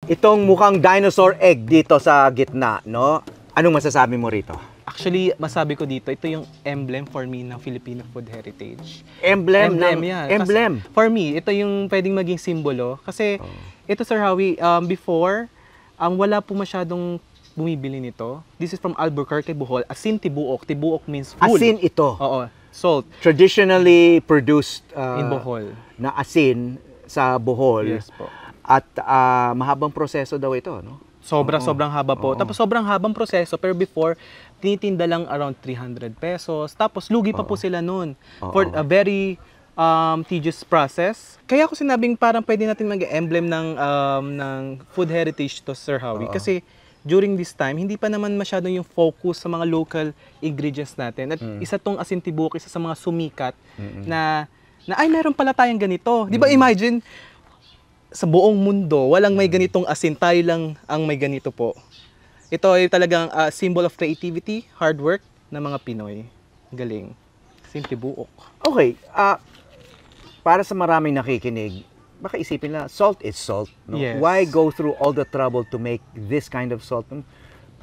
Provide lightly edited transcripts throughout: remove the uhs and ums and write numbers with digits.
Itong mukhang dinosaur egg dito sa gitna, no? Anong masasabi mo rito? Actually, masabi ko dito, ito yung emblem for me ng Filipino food heritage. Emblem ng yeah. emblem. Kasi, for me, ito yung pwedeng maging simbolo. Kasi ito, Sir Howie, before, wala po masyadong bumibili nito. This is from Albuquerque, Bohol. Asin tibuok. Tibuok means full. Asin ito. Oo. Salt. Traditionally produced In Bohol. na asin sa Bohol. Yes po. At mahabang proseso daw ito, no? Sobrang haba po. Tapos sobrang habang proseso. Pero before, tinitinda lang around 300 pesos. Tapos lugi pa po sila noon. For a very tedious process. Kaya ako sinabing parang pwede natin mag-emblem ng food heritage to, Sir Howie. Kasi during this time, hindi pa naman masyado yung focus sa mga local ingredients natin. At isa tong asin tibuok, isa sa mga sumikat na ay, meron pala tayong ganito. Di ba imagine, sa buong mundo, walang may ganitong asin, tayo lang ang may ganito po. Ito ay talagang symbol of creativity, hard work ng mga Pinoy. Galing. Asin tibuok. Okay, para sa maraming nakikinig, baka isipin na salt is salt. No? Yes. Why go through all the trouble to make this kind of salt?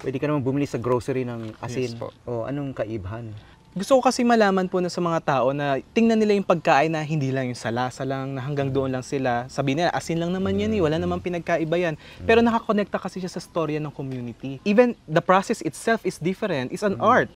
Pwede ka naman bumili sa grocery ng asin. Yes po. O anong kaibahan? Gusto ko kasi malaman po na sa mga tao na tingnan nila yung pagkain na hindi lang yung salasa lang, na hanggang doon lang sila. Sabihin nila, asin lang naman yan wala namang pinagkaiba yan. Pero nakakonekta kasi siya sa storya ng community. Even the process itself is different. It's an art.